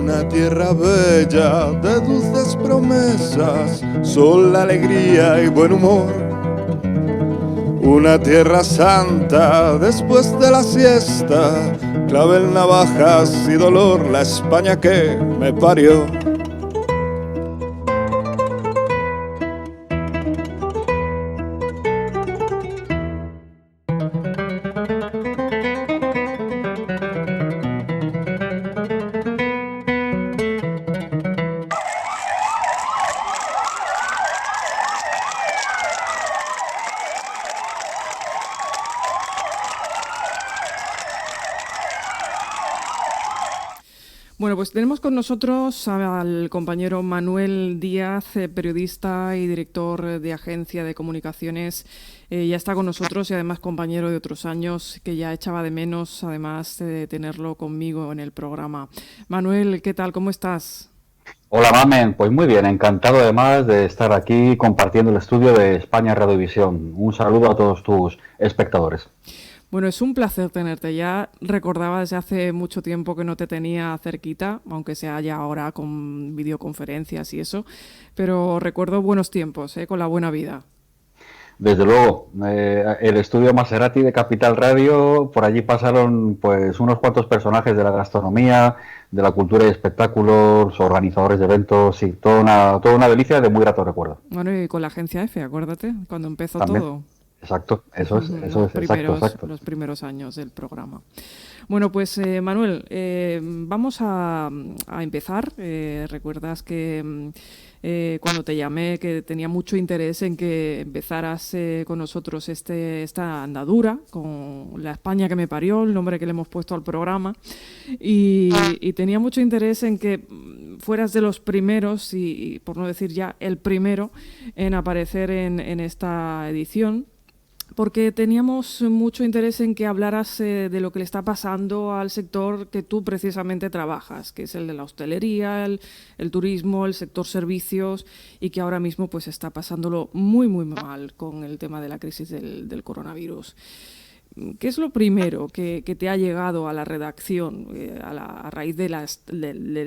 Una tierra bella de dulces promesas, sol, alegría y buen humor. Una tierra santa después de la siesta, clavel, navajas y dolor, la España que me parió. Bueno, pues tenemos con nosotros al compañero Manuel Díaz, periodista y director de agencia de comunicaciones. Ya está con nosotros y además compañero de otros años, que ya echaba de menos, además de tenerlo conmigo en el programa. Manuel, ¿qué tal? ¿Cómo estás? Hola, Mamen. Pues muy bien, encantado además de estar aquí compartiendo el estudio de España Radiovisión. Un saludo a todos tus espectadores. Bueno, es un placer tenerte. Ya recordaba desde hace mucho tiempo que no te tenía cerquita, aunque sea ya ahora con videoconferencias y eso, pero recuerdo buenos tiempos, con la buena vida. Desde luego, el estudio Maserati de Capital Radio, por allí pasaron pues unos cuantos personajes de la gastronomía, de la cultura y espectáculos, organizadores de eventos y toda una delicia de muy grato recuerdo. Bueno, y con la agencia F, acuérdate, cuando empezó También, todo. exacto, eso es, exacto, exacto. Los primeros años del programa. Bueno, pues Manuel, vamos a empezar. Recuerdas que cuando te llamé que tenía mucho interés en que empezaras con nosotros esta andadura con La España que me parió, el nombre que le hemos puesto al programa, y tenía mucho interés en que fueras de los primeros, y por no decir ya el primero, en aparecer en esta edición, porque teníamos mucho interés en que hablaras de lo que le está pasando al sector que tú precisamente trabajas, que es el de la hostelería, el turismo, el sector servicios, y que ahora mismo pues está pasándolo muy muy mal con el tema de la crisis del coronavirus. ¿Qué es lo primero que te ha llegado a la redacción a raíz del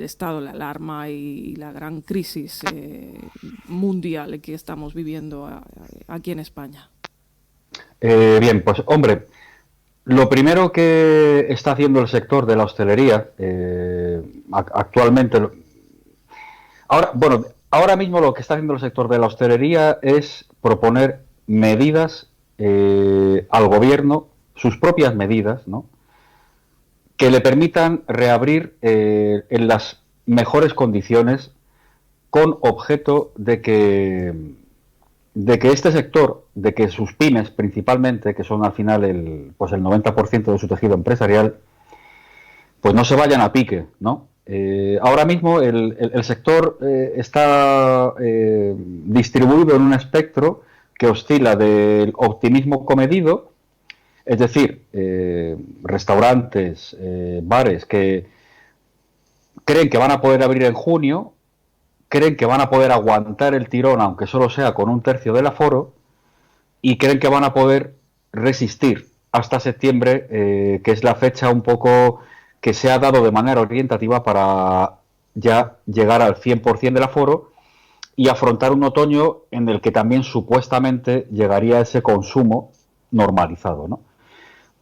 estado de la alarma y la gran crisis mundial que estamos viviendo aquí en España? Bien, pues hombre, lo primero que está haciendo el sector de la hostelería actualmente, ahora mismo lo que está haciendo el sector de la hostelería es proponer medidas al gobierno, sus propias medidas, ¿no? Que le permitan reabrir en las mejores condiciones con objeto de que este sector, de que sus pymes principalmente, que son al final pues el 90% de su tejido empresarial, pues no se vayan a pique, ¿no? Ahora mismo el sector está distribuido en un espectro que oscila del optimismo comedido, es decir, restaurantes, bares que creen que van a poder abrir en junio, creen que van a poder aguantar el tirón, aunque solo sea con un tercio del aforo, y creen que van a poder resistir hasta septiembre, que es la fecha un poco que se ha dado de manera orientativa para ya llegar al 100% del aforo y afrontar un otoño en el que también supuestamente llegaría ese consumo normalizado, ¿no?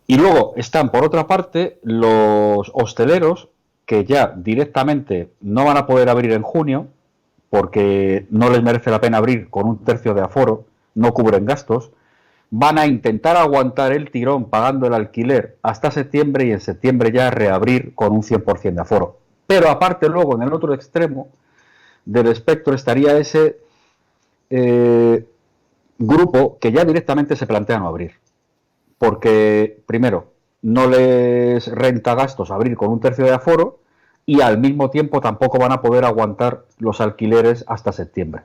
Y luego están, por otra parte, los hosteleros que ya directamente no van a poder abrir en junio porque no les merece la pena abrir con un tercio de aforo, no cubren gastos, van a intentar aguantar el tirón pagando el alquiler hasta septiembre y en septiembre ya reabrir con un 100% de aforo. Pero aparte luego en el otro extremo del espectro estaría ese grupo que ya directamente se plantea no abrir. Porque, primero, no les renta gastos abrir con un tercio de aforo y al mismo tiempo tampoco van a poder aguantar los alquileres hasta septiembre.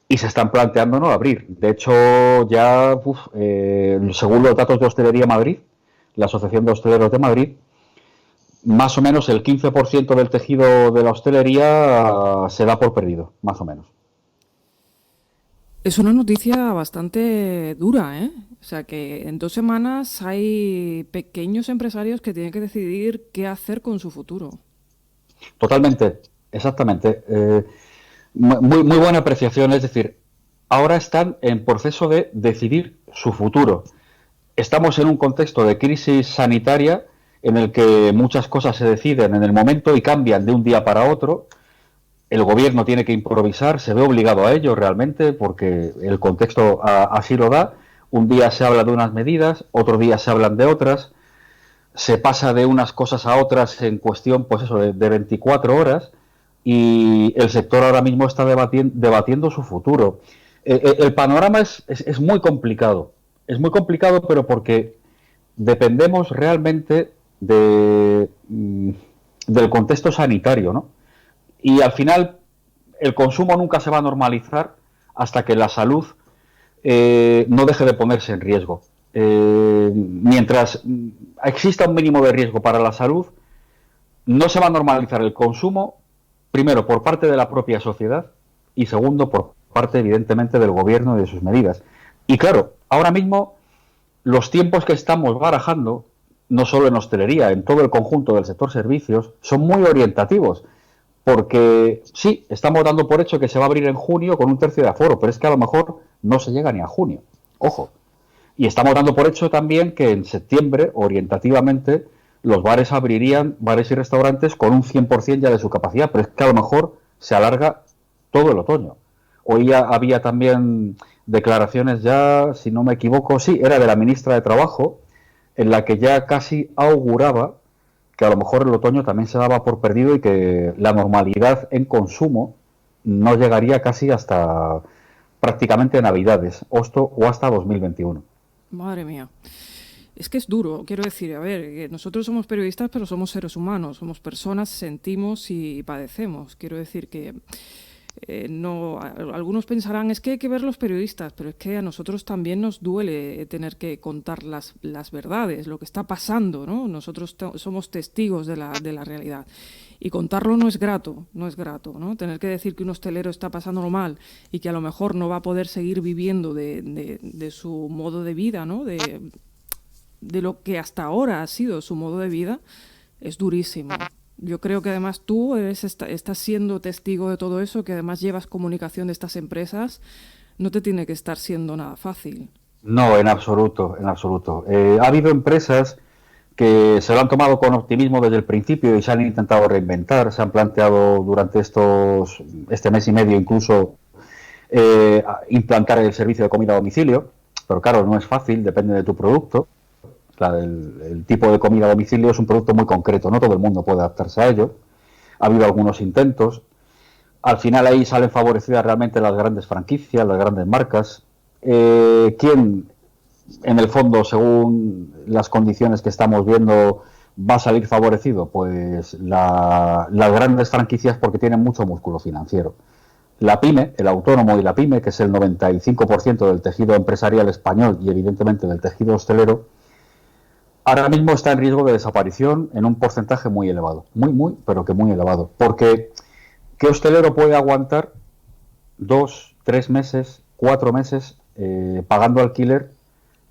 Y se están planteando no abrir. De hecho, ya, según los datos de Hostelería Madrid, la Asociación de Hosteleros de Madrid, más o menos el 15% del tejido de la hostelería se da por perdido, más o menos. Es una noticia bastante dura, ¿eh? O sea, que en 2 semanas hay pequeños empresarios que tienen que decidir qué hacer con su futuro. Totalmente, exactamente. Muy buena apreciación, es decir, ahora están en proceso de decidir su futuro. Estamos en un contexto de crisis sanitaria en el que muchas cosas se deciden en el momento y cambian de un día para otro. El gobierno tiene que improvisar, se ve obligado a ello realmente porque el contexto así lo da. Un día se habla de unas medidas, otro día se hablan de otras, se pasa de unas cosas a otras en cuestión, pues eso, de 24 horas, y el sector ahora mismo está debatiendo su futuro. El panorama es es muy complicado, pero porque dependemos realmente del contexto sanitario, ¿no? Y al final el consumo nunca se va a normalizar hasta que la salud no deje de ponerse en riesgo. Mientras exista un mínimo de riesgo para la salud, no se va a normalizar el consumo, primero por parte de la propia sociedad y segundo por parte evidentemente del gobierno y de sus medidas. Y claro, ahora mismo los tiempos que estamos barajando, no solo en hostelería, en todo el conjunto del sector servicios, son muy orientativos. Porque sí, estamos dando por hecho que se va a abrir en junio con un tercio de aforo, pero es que a lo mejor no se llega ni a junio. Ojo. Y estamos dando por hecho también que en septiembre, orientativamente, los bares abrirían, bares y restaurantes, con un 100% ya de su capacidad, pero es que a lo mejor se alarga todo el otoño. Hoy había también declaraciones ya, si no me equivoco, sí, era de la ministra de Trabajo, en la que ya casi auguraba que a lo mejor el otoño también se daba por perdido y que la normalidad en consumo no llegaría casi hasta prácticamente Navidades o hasta 2021. Madre mía. Es que es duro, quiero decir, a ver, que nosotros somos periodistas, pero somos seres humanos, somos personas, sentimos y padecemos. Quiero decir que no, algunos pensarán, es que hay que ver los periodistas, pero es que a nosotros también nos duele tener que contar las verdades, lo que está pasando, ¿no? Nosotros somos testigos de la realidad. Y contarlo no es grato, ¿no? Tener que decir que un hostelero está pasándolo mal y que a lo mejor no va a poder seguir viviendo de su modo de vida, ¿no? De lo que hasta ahora ha sido su modo de vida, es durísimo. Yo creo que además tú estás siendo testigo de todo eso, que además llevas comunicación de estas empresas, no te tiene que estar siendo nada fácil. No, en absoluto, en absoluto. Ha habido empresas que se lo han tomado con optimismo desde el principio y se han intentado reinventar, se han planteado durante este mes y medio incluso implantar el servicio de comida a domicilio, pero claro, no es fácil, depende de tu producto. El tipo de comida a domicilio es un producto muy concreto, no todo el mundo puede adaptarse a ello. Ha habido algunos intentos. Al final ahí salen favorecidas realmente las grandes franquicias, las grandes marcas. ¿Quién, en el fondo, según las condiciones que estamos viendo, va a salir favorecido? Pues las grandes franquicias, porque tienen mucho músculo financiero. La pyme, el autónomo y la pyme, que es el 95% del tejido empresarial español y evidentemente del tejido hostelero, ahora mismo está en riesgo de desaparición en un porcentaje muy elevado. Pero que muy elevado. Porque, ¿qué hostelero puede aguantar 2, 3 meses, 4 meses pagando alquiler,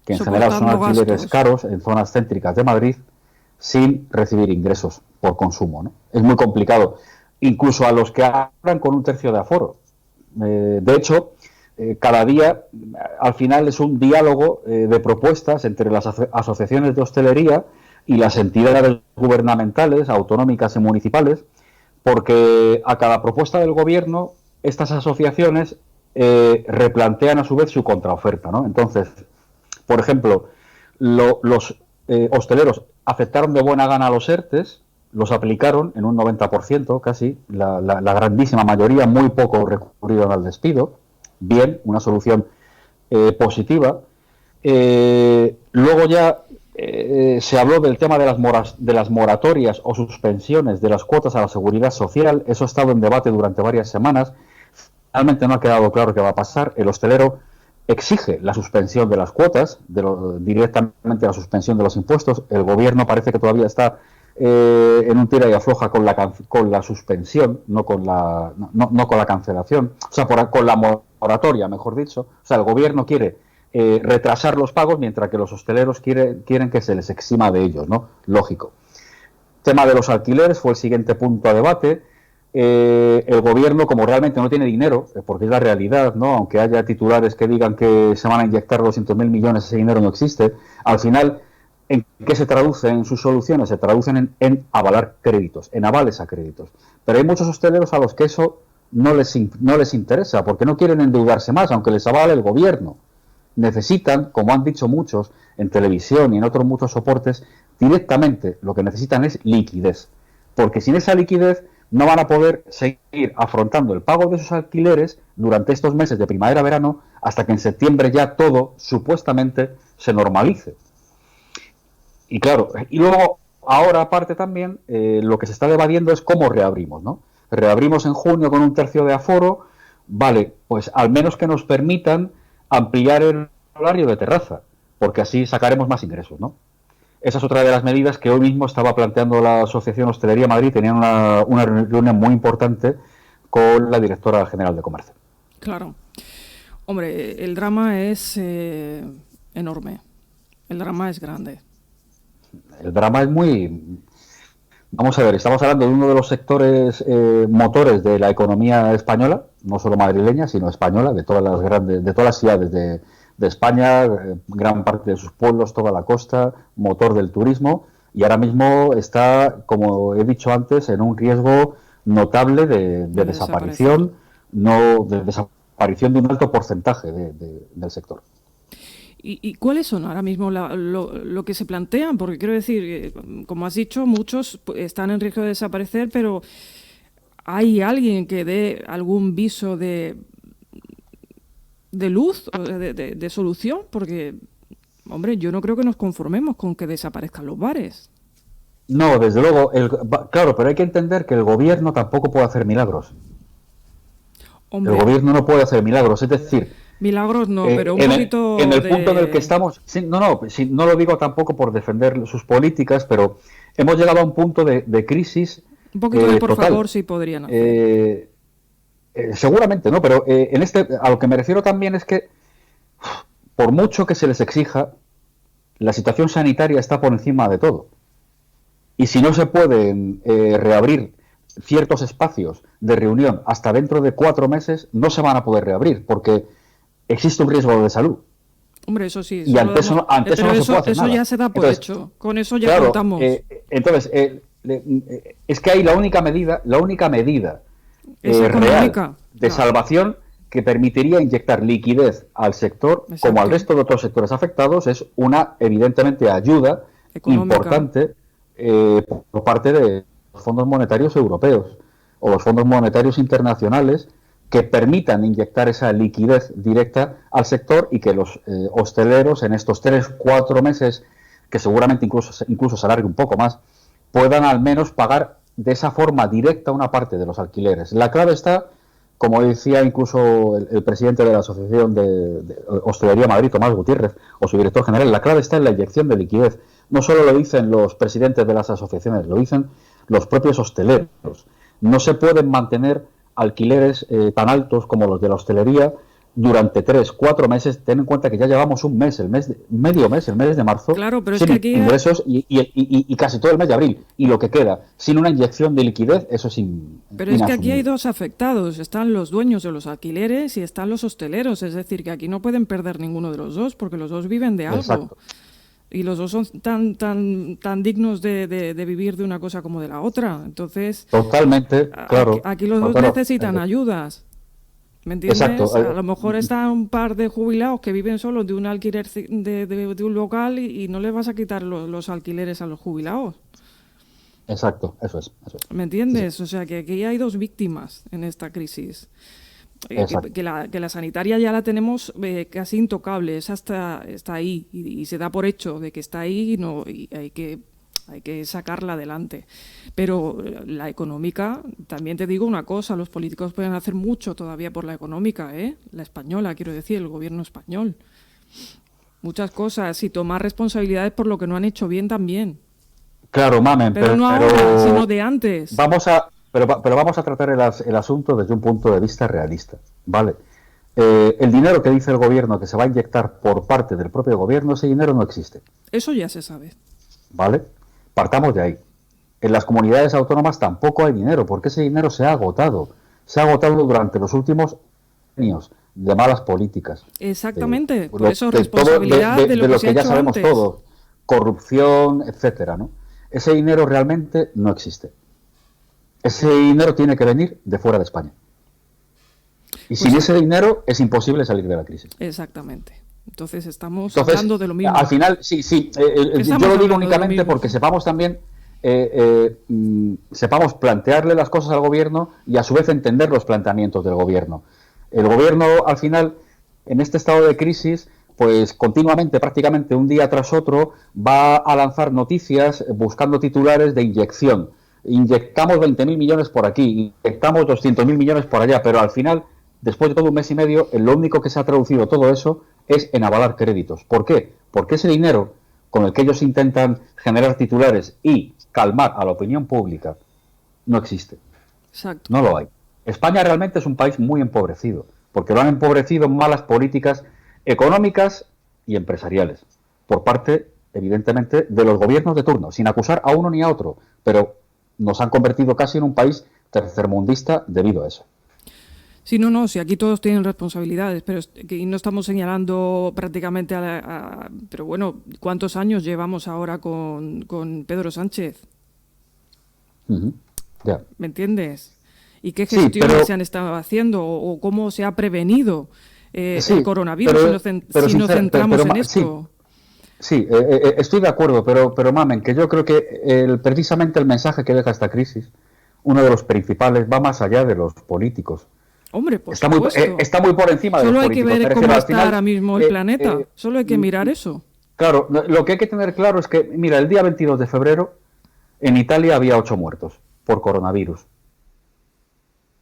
que en general son alquileres caros en zonas céntricas de Madrid, sin recibir ingresos por consumo, ¿no? Es muy complicado. Incluso a los que abran con un tercio de aforo. De hecho, cada día, al final, es un diálogo de propuestas entre las asociaciones de hostelería y las entidades gubernamentales, autonómicas y municipales, porque a cada propuesta del gobierno, estas asociaciones replantean a su vez su contraoferta, ¿no? Entonces, por ejemplo, los hosteleros aceptaron de buena gana los ERTES, los aplicaron en un 90% casi, la grandísima mayoría, muy poco recurrieron al despido. Bien, una solución positiva. Luego ya se habló del tema de las moratorias o suspensiones de las cuotas a la seguridad social. Eso ha estado en debate durante varias semanas. Realmente no ha quedado claro qué va a pasar. El hostelero exige la suspensión de las cuotas, directamente la suspensión de los impuestos. El gobierno parece que todavía está en un tira y afloja con la suspensión, no con la cancelación, o sea, con la moratoria, mejor dicho. O sea, el gobierno quiere retrasar los pagos mientras que los hosteleros quieren que se les exima de ellos, ¿no? Lógico. tema de los alquileres fue el siguiente punto a debate. El gobierno, como realmente no tiene dinero, porque es la realidad, ¿no? Aunque haya titulares que digan que se van a inyectar 200.000 millones, ese dinero no existe. Al final, ¿en qué se traducen sus soluciones? Se traducen en avalar créditos, en avales a créditos. Pero hay muchos hosteleros a los que eso no les interesa, porque no quieren endeudarse más, aunque les avale el gobierno. Necesitan, como han dicho muchos en televisión y en otros muchos soportes, directamente lo que necesitan es liquidez. Porque sin esa liquidez no van a poder seguir afrontando el pago de sus alquileres durante estos meses de primavera-verano hasta que en septiembre ya todo supuestamente se normalice. Y claro, y luego ahora aparte también lo que se está debatiendo es cómo reabrimos, ¿no? Reabrimos en junio con un tercio de aforo, vale, pues al menos que nos permitan ampliar el horario de terraza, porque así sacaremos más ingresos, ¿no? Esa es otra de las medidas que hoy mismo estaba planteando la Asociación Hostelería Madrid. Tenían una reunión muy importante con la directora general de Comercio. Claro. Hombre, el drama es enorme. El drama es grande. El drama es muy... Vamos a ver, estamos hablando de uno de los sectores motores de la economía española, no solo madrileña, sino española, de todas las ciudades de España, gran parte de sus pueblos, toda la costa, motor del turismo, y ahora mismo está, como he dicho antes, en un riesgo notable de desaparición, de desaparición de un alto porcentaje del sector. ¿Y cuáles son ahora mismo lo que se plantean? Porque quiero decir, como has dicho, muchos están en riesgo de desaparecer, pero ¿hay alguien que dé algún viso de luz, de solución? Porque, hombre, yo no creo que nos conformemos con que desaparezcan los bares. No, desde luego, claro, pero hay que entender que el gobierno tampoco puede hacer milagros. Hombre, el gobierno no puede hacer milagros, es decir... Milagros no, pero un poquito en el punto en el que estamos... Sí, no lo digo tampoco por defender sus políticas, pero hemos llegado a un punto de crisis... Un poquito de por total. Favor, sí podrían hacer. Seguramente, ¿no? Pero a lo que me refiero también es que, por mucho que se les exija, la situación sanitaria está por encima de todo. Y si no se pueden reabrir ciertos espacios de reunión hasta dentro de 4 meses, no se van a poder reabrir, porque existe un riesgo de salud. Hombre, eso sí. Y ante eso no se puede hacer eso nada. Ya se da por hecho. Con eso ya contamos. Entonces, es que hay la única medida real de salvación que permitiría inyectar liquidez al sector, como al resto de otros sectores afectados, es una, evidentemente, ayuda económica importante por parte de los fondos monetarios europeos o los fondos monetarios internacionales que permitan inyectar esa liquidez directa al sector y que los hosteleros en estos 3-4 meses, que seguramente incluso se alargue un poco más, puedan al menos pagar de esa forma directa una parte de los alquileres. La clave está, como decía incluso el presidente de la Asociación de Hostelería Madrid, Tomás Gutiérrez, o su director general, la clave está en la inyección de liquidez. No solo lo dicen los presidentes de las asociaciones, lo dicen los propios hosteleros. No se pueden mantener alquileres tan altos como los de la hostelería durante 3-4 meses. Ten en cuenta que ya llevamos un mes, el mes de marzo, claro, pero sin es que aquí ingresos y casi todo el mes de abril. Y lo que queda, sin una inyección de liquidez, eso es Pero es que aquí hay dos afectados. Están los dueños de los alquileres y están los hosteleros. Es decir, que aquí no pueden perder ninguno de los dos, porque los dos viven de algo. Exacto. Y los dos son tan dignos de vivir de una cosa como de la otra. Entonces, totalmente, claro. Aquí los dos necesitan ayudas. ¿Me entiendes? Exacto. A lo mejor están un par de jubilados que viven solos de un alquiler de un local y no les vas a quitar los alquileres a los jubilados. Exacto, eso es. ¿Me entiendes? Sí. O sea, que aquí hay dos víctimas en esta crisis. Que la sanitaria ya la tenemos casi intocable, esa está ahí y se da por hecho de que está ahí y hay que sacarla adelante. Pero la económica, también te digo una cosa, los políticos pueden hacer mucho todavía por la económica, la española, quiero decir, el gobierno español. Muchas cosas y tomar responsabilidades por lo que no han hecho bien también. Claro, mamen, pero no ahora, sino de antes. Pero vamos a tratar el asunto desde un punto de vista realista, ¿vale? El dinero que dice el gobierno que se va a inyectar por parte del propio gobierno, ese dinero no existe. Eso ya se sabe. ¿Vale? Partamos de ahí. En las comunidades autónomas tampoco hay dinero, porque ese dinero se ha agotado. Se ha agotado durante los últimos años de malas políticas. Exactamente, por eso responsabilidad de lo que ya sabemos antes. todos, corrupción, etcétera, ¿no? Ese dinero realmente no existe. Ese dinero tiene que venir de fuera de España. Y sin ese dinero es imposible salir de la crisis. Exactamente. Entonces estamos hablando de lo mismo. Al final, sí. Yo lo digo únicamente porque sepamos también, sepamos plantearle las cosas al gobierno y a su vez entender los planteamientos del gobierno. El gobierno, al final, en este estado de crisis, pues continuamente, prácticamente un día tras otro, va a lanzar noticias buscando titulares de inyección. Inyectamos 20.000 millones por aquí, inyectamos 200.000 millones por allá, pero al final, después de todo un mes y medio, lo único que se ha traducido todo eso es en avalar créditos. ¿Por qué? Porque ese dinero con el que ellos intentan generar titulares y calmar a la opinión pública no existe. Exacto. No lo hay. España realmente es un país muy empobrecido, porque lo han empobrecido malas políticas económicas y empresariales, por parte, evidentemente, de los gobiernos de turno, sin acusar a uno ni a otro, pero nos han convertido casi en un país tercermundista debido a eso. Sí, no, sí, aquí todos tienen responsabilidades, pero no estamos señalando prácticamente pero bueno, ¿cuántos años llevamos ahora con Pedro Sánchez? Yeah. ¿Me entiendes? ¿Y qué gestiones se han estado haciendo? ¿O cómo se ha prevenido el coronavirus si nos centramos en esto? Sí, estoy de acuerdo, pero Mamen, que yo creo que precisamente el mensaje que deja esta crisis, uno de los principales, va más allá de los políticos. Hombre, por está supuesto. Está muy por encima de los políticos. Solo hay que ver cómo está ahora mismo el planeta. Solo hay que mirar eso. Claro, lo que hay que tener claro es que, mira, el día 22 de febrero en Italia había 8 muertos por coronavirus.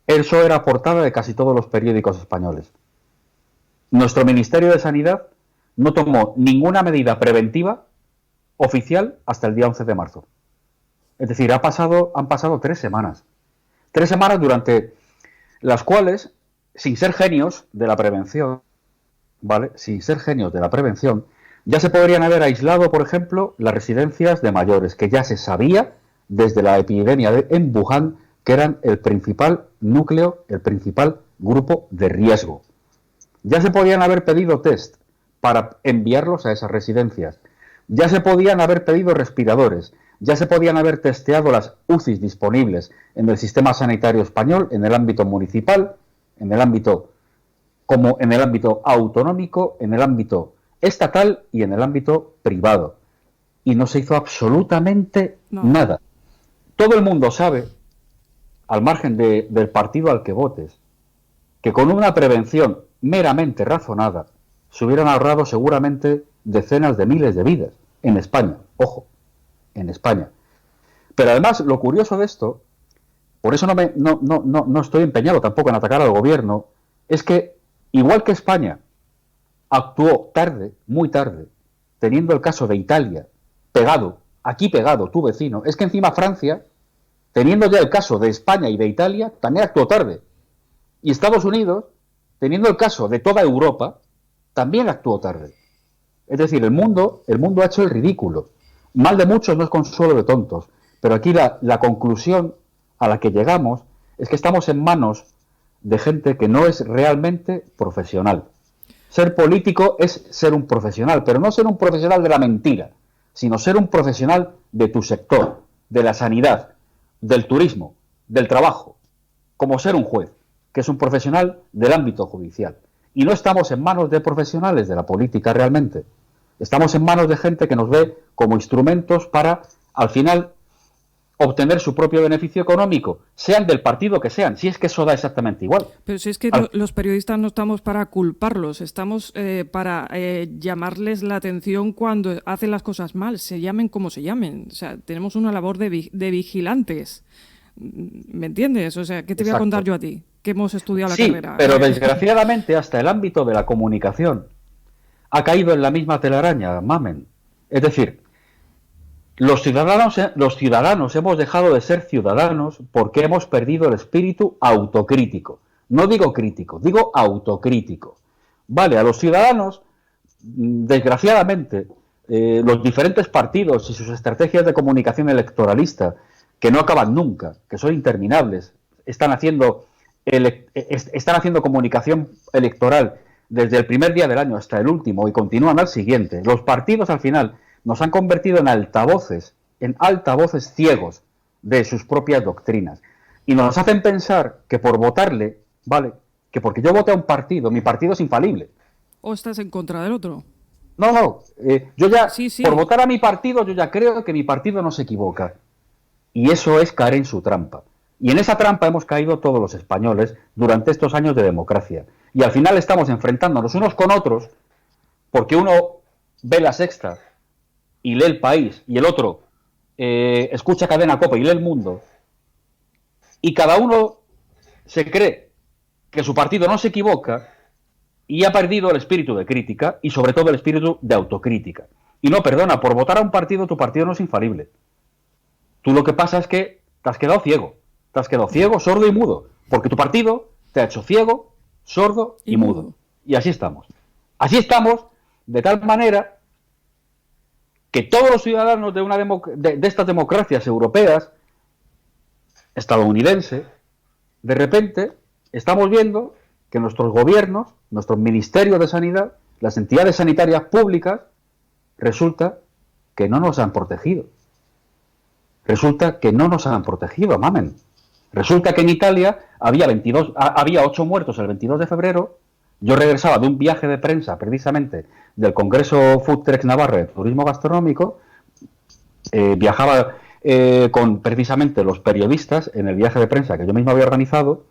Eso era portada de casi todos los periódicos españoles. Nuestro Ministerio de Sanidad no tomó ninguna medida preventiva oficial hasta el día 11 de marzo. Es decir, han pasado 3 semanas. 3 semanas durante las cuales, sin ser genios de la prevención, ¿vale? Sin ser genios de la prevención, ya se podrían haber aislado, por ejemplo, las residencias de mayores, que ya se sabía desde la epidemia en Wuhan que eran el principal núcleo, el principal grupo de riesgo. Ya se podían haber pedido test para enviarlos a esas residencias. Ya se podían haber pedido respiradores. Ya se podían haber testeado las UCIs disponibles en el sistema sanitario español, en el ámbito municipal, en el ámbito autonómico, en el ámbito estatal y en el ámbito privado. Y no se hizo absolutamente nada. Todo el mundo sabe, al margen del partido al que votes, que con una prevención meramente razonada se hubieran ahorrado seguramente decenas de miles de vidas en España. Ojo, en España. Pero además, lo curioso de esto, por eso no estoy empeñado tampoco en atacar al gobierno, es que, igual que España actuó tarde, muy tarde, teniendo el caso de Italia aquí pegado, tu vecino, es que encima Francia, teniendo ya el caso de España y de Italia, también actuó tarde. Y Estados Unidos, teniendo el caso de toda Europa, también actuó tarde. Es decir, el mundo ha hecho el ridículo. Mal de muchos no es consuelo de tontos. Pero aquí la conclusión a la que llegamos es que estamos en manos de gente que no es realmente profesional. Ser político es ser un profesional, pero no ser un profesional de la mentira, sino ser un profesional de tu sector, de la sanidad, del turismo, del trabajo, como ser un juez, que es un profesional del ámbito judicial. Y no estamos en manos de profesionales de la política realmente. Estamos en manos de gente que nos ve como instrumentos para, al final, obtener su propio beneficio económico, sean del partido que sean, si es que eso da exactamente igual. Pero si es que los periodistas no estamos para culparlos, estamos para llamarles la atención cuando hacen las cosas mal, se llamen como se llamen. O sea, tenemos una labor de vigilantes. ¿Me entiendes? O sea, ¿qué te voy a contar yo a ti? Que hemos estudiado la carrera. Pero desgraciadamente hasta el ámbito de la comunicación ha caído en la misma telaraña, Mamen. Es decir, los ciudadanos hemos dejado de ser ciudadanos porque hemos perdido el espíritu autocrítico. No digo crítico, digo autocrítico. Vale, a los ciudadanos, desgraciadamente, los diferentes partidos y sus estrategias de comunicación electoralista que no acaban nunca, que son interminables. Están haciendo comunicación electoral desde el primer día del año hasta el último y continúan al siguiente. Los partidos al final nos han convertido en altavoces ciegos de sus propias doctrinas. Y nos hacen pensar que por votarle, vale, que porque yo vote a un partido, mi partido es infalible. ¿O estás en contra del otro? No, yo ya, Sí. por votar a mi partido, yo ya creo que mi partido no se equivoca. Y eso es caer en su trampa. Y en esa trampa hemos caído todos los españoles durante estos años de democracia. Y al final estamos enfrentándonos unos con otros porque uno ve La Sexta y lee El País y el otro escucha Cadena COPE y lee El Mundo. Y cada uno se cree que su partido no se equivoca y ha perdido el espíritu de crítica y sobre todo el espíritu de autocrítica. Y no, perdona, por votar a un partido, tu partido no es infalible. Tú lo que pasa es que te has quedado ciego. Te has quedado ciego, sordo y mudo. Porque tu partido te ha hecho ciego, sordo y mudo. Y así estamos. Así estamos de tal manera que todos los ciudadanos de estas democracias europeas, estadounidense, de repente estamos viendo que nuestros gobiernos, nuestros ministerios de sanidad, las entidades sanitarias públicas, resulta que no nos han protegido. Resulta que no nos han protegido, mamen. Resulta que en Italia había 8 muertos el 22 de febrero. Yo regresaba de un viaje de prensa, precisamente, del Congreso Foodtrex Navarra de Turismo Gastronómico. Viajaba con precisamente los periodistas en el viaje de prensa que yo mismo había organizado.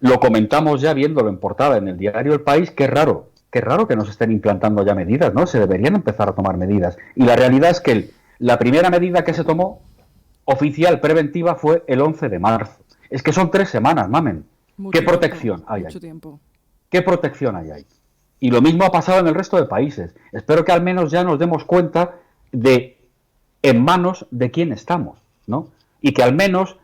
Lo comentamos ya viéndolo en portada en el diario El País. Qué raro que nos estén implantando ya medidas, ¿no? Se deberían empezar a tomar medidas. Y la realidad es que la primera medida que se tomó oficial preventiva fue el 11 de marzo. Es que son 3 semanas, mamen. ¿Qué protección hay ahí? ¿Qué protección hay ahí? Y lo mismo ha pasado en el resto de países. Espero que al menos ya nos demos cuenta de en manos de quién estamos, ¿no? Y que al menos,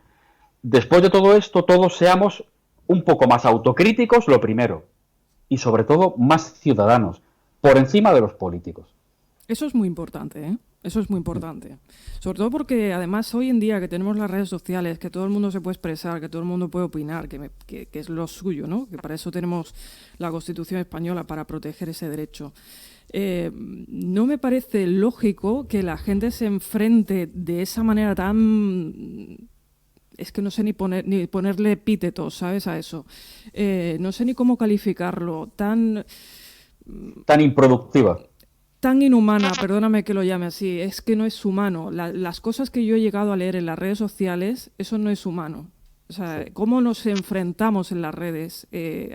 después de todo esto, todos seamos un poco más autocríticos, lo primero. Y sobre todo, más ciudadanos, por encima de los políticos. Eso es muy importante, ¿eh? Eso es muy importante. Sobre todo porque, además, hoy en día que tenemos las redes sociales, que todo el mundo se puede expresar, que todo el mundo puede opinar, que es lo suyo, ¿no? Que para eso tenemos la Constitución española, para proteger ese derecho. No me parece lógico que la gente se enfrente de esa manera tan... Es que no sé ni ponerle epítetos, ¿sabes? A eso. No sé ni cómo calificarlo. Tan improductiva. Tan inhumana, perdóname que lo llame así, es que no es humano. Las cosas que yo he llegado a leer en las redes sociales, eso no es humano. O sea, cómo nos enfrentamos en las redes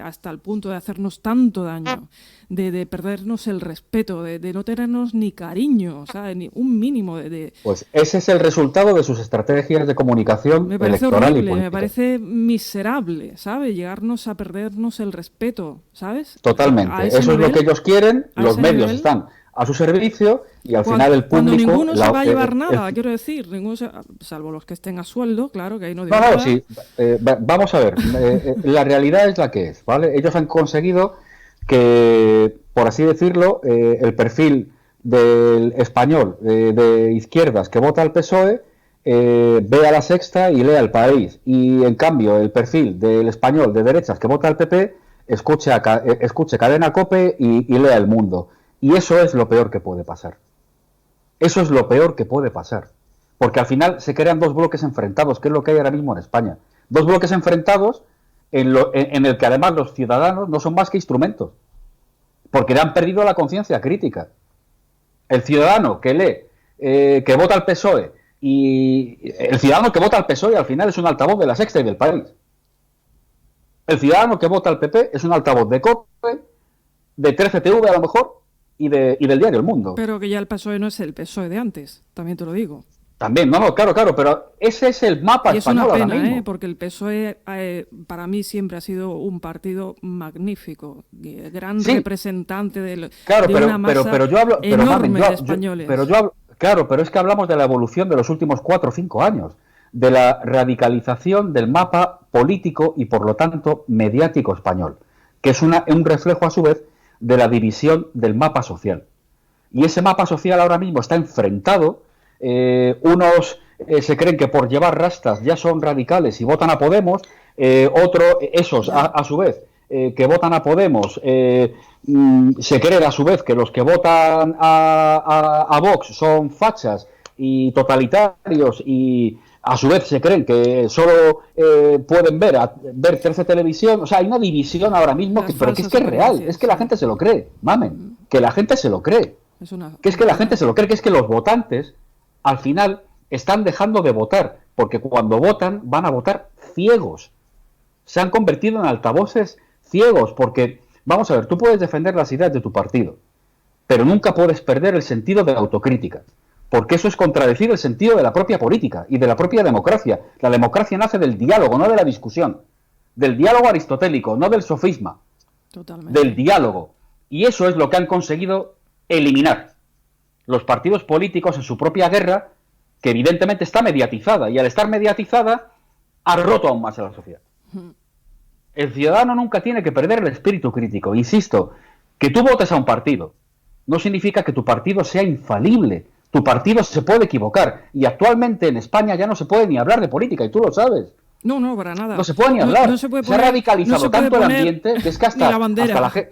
hasta el punto de hacernos tanto daño, de perdernos el respeto, de no tenernos ni cariño, ¿sabes? Ni un mínimo de... Pues ese es el resultado de sus estrategias de comunicación electoral horrible, y política. Me parece miserable, ¿sabes? Llegarnos a perdernos el respeto, ¿sabes? Totalmente. Eso es lo que ellos quieren, los medios están a su servicio y al final el público... Cuando ninguno se va a llevar nada, quiero decir, salvo los que estén a sueldo, claro, que ahí no digo nada. Sí, vamos a ver, la realidad es la que es, ¿vale? Ellos han conseguido que, por así decirlo, el perfil del español de izquierdas que vota al PSOE vea La Sexta y lea El País, y en cambio el perfil del español de derechas que vota al PP escuche Cadena COPE y lea El Mundo. Y eso es lo peor que puede pasar. Eso es lo peor que puede pasar. Porque al final se crean 2 bloques enfrentados, que es lo que hay ahora mismo en España. 2 bloques enfrentados en el que además los ciudadanos no son más que instrumentos. Porque le han perdido la conciencia crítica. El ciudadano que lee, que vota al PSOE, y el ciudadano que vota al PSOE al final es un altavoz de La Sexta y del País. El ciudadano que vota al PP es un altavoz de COPE, de 13TV a lo mejor, y del diario El Mundo. Pero que ya el PSOE no es el PSOE de antes, también te lo digo. También, claro, pero ese es el mapa español ahora mismo. Y es una pena, porque el PSOE para mí siempre ha sido un partido magnífico, gran representante de una masa enorme de españoles. Pero es que hablamos de la evolución de los últimos 4 o 5 años, de la radicalización del mapa político y por lo tanto mediático español, que es un reflejo a su vez de la división del mapa social. Y ese mapa social ahora mismo está enfrentado, unos se creen que por llevar rastas ya son radicales y votan a Podemos, esos a su vez que votan a Podemos se creen a su vez que los que votan a Vox son fachas y totalitarios y a su vez se creen que solo pueden ver 13 televisión. O sea, hay una división ahora mismo pero que es real, es que la gente se lo cree, mamen, que la gente se lo cree, que la gente se lo cree, que es que los votantes al final están dejando de votar, porque cuando votan van a votar ciegos, se han convertido en altavoces ciegos, porque, vamos a ver, tú puedes defender las ideas de tu partido, pero nunca puedes perder el sentido de la autocrítica, porque eso es contradecir el sentido de la propia política y de la propia democracia. La democracia nace del diálogo, no de la discusión, del diálogo aristotélico, no del sofisma. Totalmente. Del diálogo. Y eso es lo que han conseguido eliminar los partidos políticos en su propia guerra, que evidentemente está mediatizada, y al estar mediatizada ha roto aún más a la sociedad. El ciudadano nunca tiene que perder el espíritu crítico. Insisto, que tú votes a un partido no significa que tu partido sea infalible. Tu partido se puede equivocar, y actualmente en España ya no se puede ni hablar de política, y tú lo sabes. No, para nada. No se puede ni hablar. Se ha radicalizado tanto el ambiente que es que hasta la gente...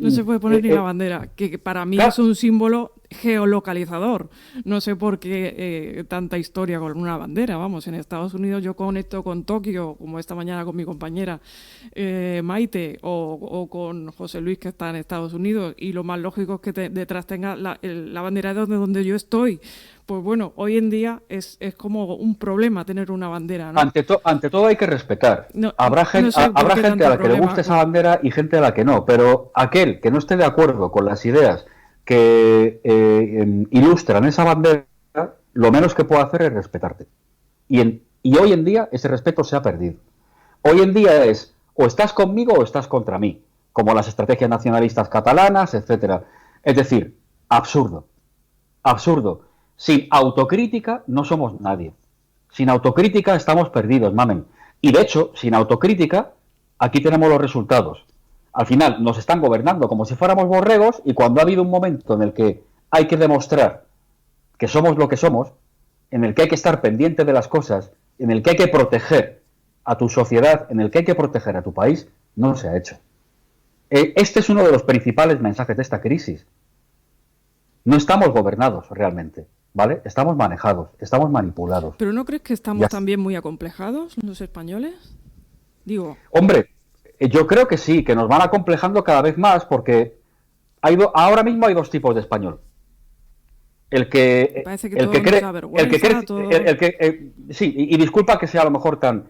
No se puede poner ni la bandera, que para mí es un símbolo geolocalizador. No sé por qué tanta historia con una bandera. Vamos, en Estados Unidos yo conecto con Tokio, como esta mañana con mi compañera Maite, o con José Luis, que está en Estados Unidos, y lo más lógico es que detrás tenga la bandera de donde yo estoy. Pues bueno, hoy en día es como un problema tener una bandera, ¿no? Ante todo hay que respetar. Habrá gente a la que le guste esa bandera y gente a la que no, pero aquel que no esté de acuerdo con las ideas que ilustran esa bandera, lo menos que puede hacer es respetarte. Y hoy en día ese respeto se ha perdido. Hoy en día es o estás conmigo o estás contra mí, como las estrategias nacionalistas catalanas, etcétera. Es decir, absurdo. Sin autocrítica no somos nadie. Sin autocrítica estamos perdidos, mamen. Y de hecho, sin autocrítica, aquí tenemos los resultados. Al final nos están gobernando como si fuéramos borregos, y cuando ha habido un momento en el que hay que demostrar que somos lo que somos, en el que hay que estar pendiente de las cosas, en el que hay que proteger a tu sociedad, en el que hay que proteger a tu país, no se ha hecho. Este es uno de los principales mensajes de esta crisis. No estamos gobernados realmente, ¿vale? Estamos manejados, estamos manipulados. ¿Pero no crees que estamos también muy acomplejados los españoles? Digo... Hombre, yo creo que sí, que nos van acomplejando cada vez más, porque ahora mismo hay dos tipos de español. El que cree, sí, y disculpa que sea a lo mejor tan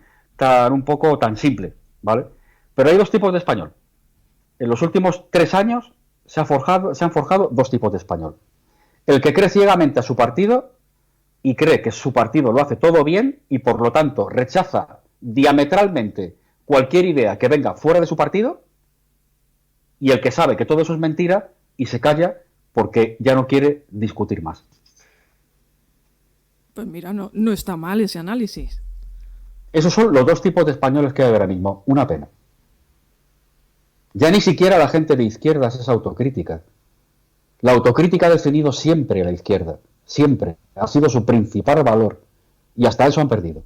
un poco tan simple, ¿vale? Pero hay dos tipos de español. En los últimos 3 años se han forjado dos tipos de español. El que cree ciegamente a su partido y cree que su partido lo hace todo bien y por lo tanto rechaza diametralmente cualquier idea que venga fuera de su partido, y el que sabe que todo eso es mentira y se calla porque ya no quiere discutir más. Pues mira, no está mal ese análisis. Esos son los dos tipos de españoles que hay ahora mismo. Una pena. Ya ni siquiera la gente de izquierdas es autocrítica. La autocrítica ha defendido siempre a la izquierda. Siempre. Ha sido su principal valor. Y hasta eso han perdido.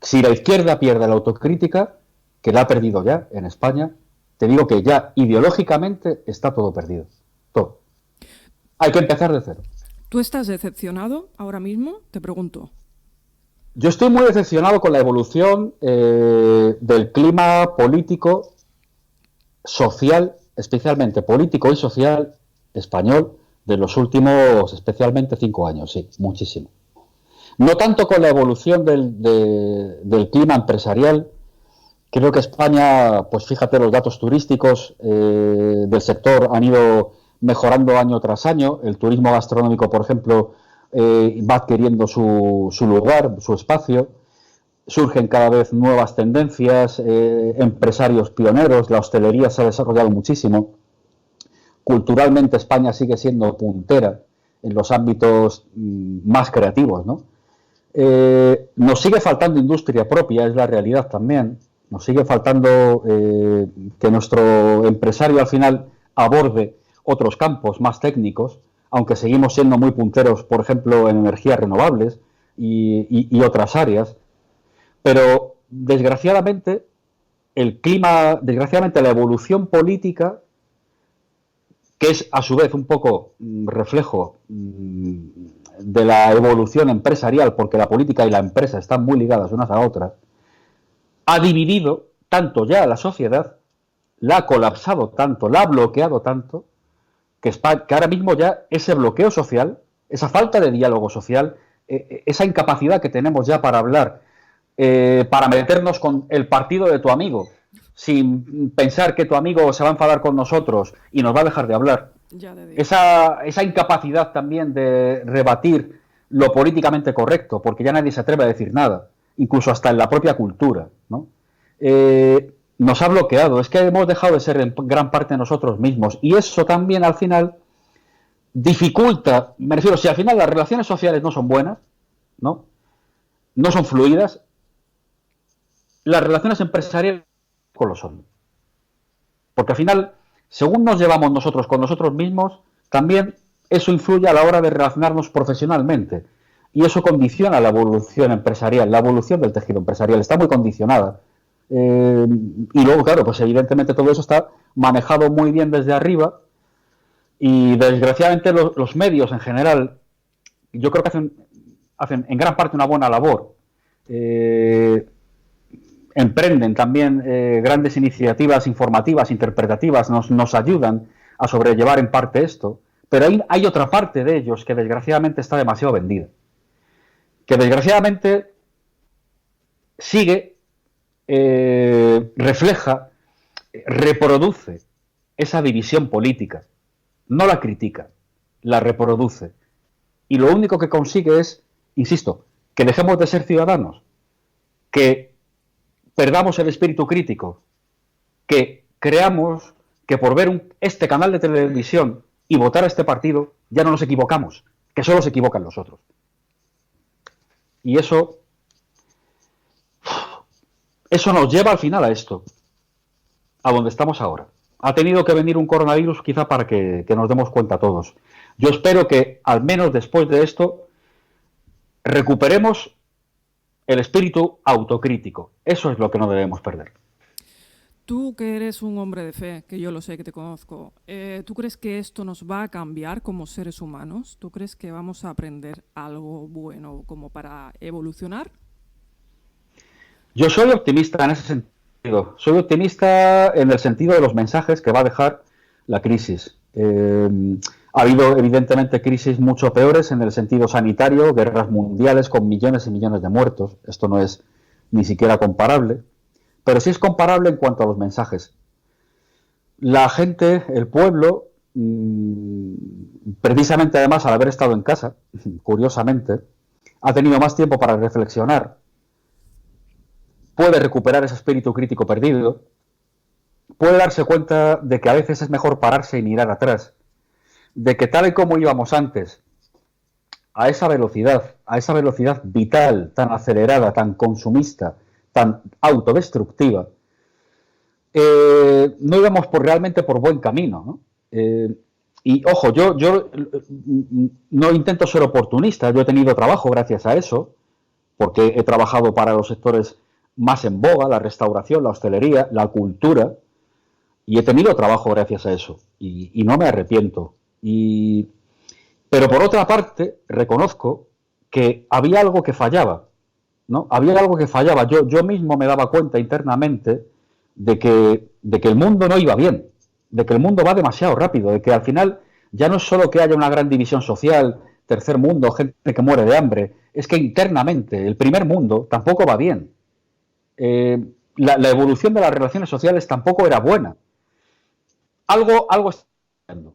Si la izquierda pierde la autocrítica, que la ha perdido ya en España, te digo que ya ideológicamente está todo perdido. Todo. Hay que empezar de cero. ¿Tú estás decepcionado ahora mismo? Te pregunto. Yo estoy muy decepcionado con la evolución del clima político, social, especialmente político y social español, de los últimos especialmente 5 años, sí, muchísimo. No tanto con la evolución del clima empresarial. Creo que España, pues fíjate, los datos turísticos del sector han ido mejorando año tras año. El turismo gastronómico, por ejemplo, va adquiriendo su lugar, su espacio. Surgen cada vez nuevas tendencias, empresarios pioneros, la hostelería se ha desarrollado muchísimo. Culturalmente España sigue siendo puntera en los ámbitos más creativos, ¿no? Nos sigue faltando industria propia, es la realidad también. Nos sigue faltando que nuestro empresario al final aborde otros campos más técnicos, aunque seguimos siendo muy punteros, por ejemplo, en energías renovables y otras áreas. Pero desgraciadamente desgraciadamente la evolución política, que es a su vez un poco reflejo de la evolución empresarial, porque la política y la empresa están muy ligadas unas a otras, ha dividido tanto ya a la sociedad, la ha colapsado tanto, la ha bloqueado tanto, que ahora mismo ya ese bloqueo social, esa falta de diálogo social, esa incapacidad que tenemos ya para hablar, para meternos con el partido de tu amigo, sin pensar que tu amigo se va a enfadar con nosotros y nos va a dejar de hablar. Esa incapacidad también de rebatir lo políticamente correcto, porque ya nadie se atreve a decir nada, incluso hasta en la propia cultura, ¿no? Nos ha bloqueado, es que hemos dejado de ser en gran parte nosotros mismos, y eso también al final dificulta, me refiero, si al final las relaciones sociales no son buenas, ¿no? No son fluidas, las relaciones empresariales lo son. Porque al final, según nos llevamos nosotros con nosotros mismos, también eso influye a la hora de relacionarnos profesionalmente. Y eso condiciona la evolución empresarial, la evolución del tejido empresarial. Está muy condicionada. Y luego, claro, pues evidentemente todo eso está manejado muy bien desde arriba. Y desgraciadamente los medios en general, yo creo que hacen en gran parte una buena labor. Emprenden también grandes iniciativas informativas, interpretativas, nos ayudan a sobrellevar en parte esto, pero hay otra parte de ellos que desgraciadamente está demasiado vendida, que desgraciadamente sigue, refleja, reproduce esa división política, no la critica, la reproduce, y lo único que consigue es, insisto, que dejemos de ser ciudadanos, que perdamos el espíritu crítico, que creamos que por ver este canal de televisión y votar a este partido ya no nos equivocamos, que solo se equivocan los otros. Y eso nos lleva al final a esto, a donde estamos ahora. Ha tenido que venir un coronavirus quizá para que nos demos cuenta todos. Yo espero que al menos después de esto recuperemos el espíritu autocrítico. Eso es lo que no debemos perder. Tú, que eres un hombre de fe, que yo lo sé, que te conozco, ¿tú crees que esto nos va a cambiar como seres humanos? ¿Tú crees que vamos a aprender algo bueno como para evolucionar? Yo soy optimista en ese sentido. Soy optimista en el sentido de los mensajes que va a dejar la crisis. Ha habido, evidentemente, crisis mucho peores en el sentido sanitario, guerras mundiales con millones y millones de muertos. Esto no es ni siquiera comparable, pero sí es comparable en cuanto a los mensajes. La gente, el pueblo, precisamente además al haber estado en casa, curiosamente, ha tenido más tiempo para reflexionar, puede recuperar ese espíritu crítico perdido, puede darse cuenta de que a veces es mejor pararse y mirar atrás, de que tal y como íbamos antes, a esa velocidad vital, tan acelerada, tan consumista, tan autodestructiva, no íbamos realmente por buen camino, ¿no? Y ojo, yo no intento ser oportunista, yo he tenido trabajo gracias a eso, porque he trabajado para los sectores más en boga, la restauración, la hostelería, la cultura, y he tenido trabajo gracias a eso, y no me arrepiento. Pero por otra parte, reconozco que había algo que fallaba, ¿no? Había algo que fallaba. Yo mismo me daba cuenta internamente de que el mundo no iba bien, de que el mundo va demasiado rápido, de que al final ya no es solo que haya una gran división social, tercer mundo, gente que muere de hambre, es que internamente el primer mundo tampoco va bien. La evolución de las relaciones sociales tampoco era buena. Algo está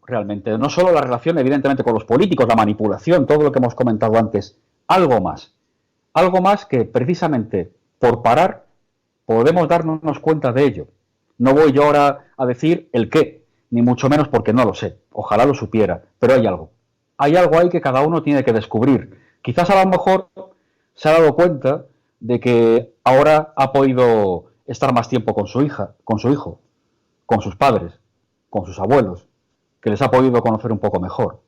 realmente, no solo la relación evidentemente con los políticos, la manipulación, todo lo que hemos comentado antes, algo más que precisamente por parar podemos darnos cuenta de ello. No voy yo ahora a decir el qué, ni mucho menos porque no lo sé, ojalá lo supiera, pero hay algo ahí que cada uno tiene que descubrir. Quizás a lo mejor se ha dado cuenta de que ahora ha podido estar más tiempo con su hija, con su hijo, con sus padres, con sus abuelos, que les ha podido conocer un poco mejor.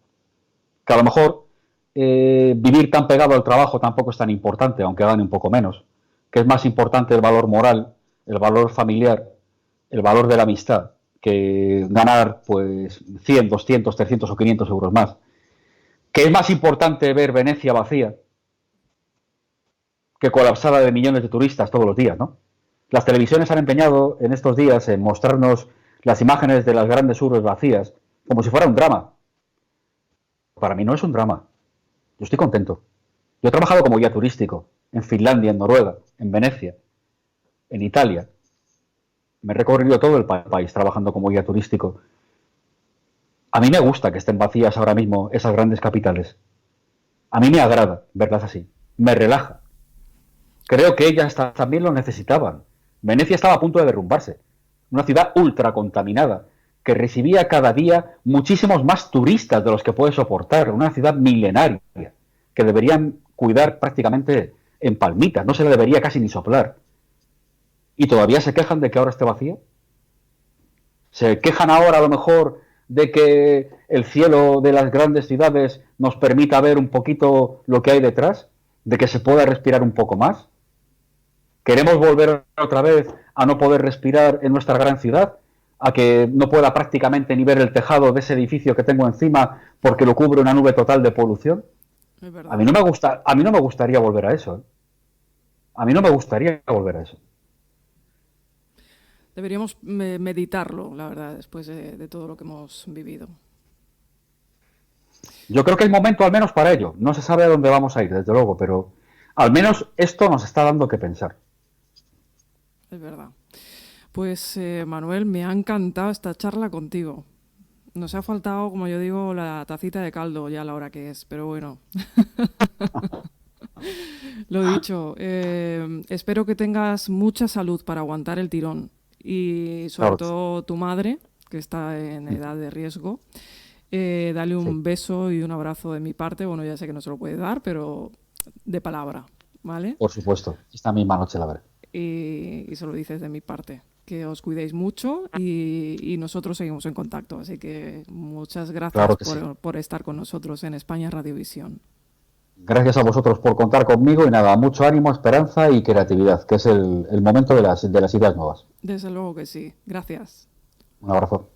que a lo mejor vivir tan pegado al trabajo tampoco es tan importante, aunque gane un poco menos, que es más importante el valor moral, el valor familiar, el valor de la amistad, que ganar pues 100, 200, 300 o 500 euros más. Que es más importante ver Venecia vacía que colapsada de millones de turistas todos los días, ¿no? Las televisiones han empeñado en estos días en mostrarnos las imágenes de las grandes urbes vacías como si fuera un drama. Para mí no es un drama. Yo estoy contento. Yo he trabajado como guía turístico en Finlandia, en Noruega, en Venecia, en Italia. Me he recorrido todo el país trabajando como guía turístico. A mí me gusta que estén vacías ahora mismo esas grandes capitales. A mí me agrada verlas así. Me relaja. Creo que ellas también lo necesitaban. Venecia estaba a punto de derrumbarse. Una ciudad ultra contaminada que recibía cada día muchísimos más turistas de los que puede soportar. Una ciudad milenaria que deberían cuidar prácticamente en palmitas. No se le debería casi ni soplar. ¿Y todavía se quejan de que ahora esté vacía? ¿Se quejan ahora a lo mejor de que el cielo de las grandes ciudades nos permita ver un poquito lo que hay detrás? ¿De que se pueda respirar un poco más? ¿Queremos volver otra vez a no poder respirar en nuestra gran ciudad? ¿A que no pueda prácticamente ni ver el tejado de ese edificio que tengo encima porque lo cubre una nube total de polución? Es verdad. A mí no me gustaría volver a eso. A mí no me gustaría volver a eso. Deberíamos meditarlo, la verdad, después de todo lo que hemos vivido. Yo creo que hay momento al menos para ello. No se sabe a dónde vamos a ir, desde luego, pero al menos esto nos está dando que pensar. Es verdad. Pues Manuel, me ha encantado esta charla contigo. Nos ha faltado, como yo digo, la tacita de caldo ya a la hora que es, pero bueno. Lo dicho, espero que tengas mucha salud para aguantar el tirón y sobre todo tu madre, que está en edad de riesgo. Dale un beso y un abrazo de mi parte. Bueno, ya sé que no se lo puede dar, pero de palabra, ¿vale? Por supuesto, esta misma noche la veré. Y se lo dices de mi parte. Que os cuidéis mucho y nosotros seguimos en contacto. Así que muchas gracias por estar con nosotros en España Radiovisión. Gracias a vosotros por contar conmigo y nada, mucho ánimo, esperanza y creatividad, que es el momento de las ideas nuevas. Desde luego que sí. Gracias. Un abrazo.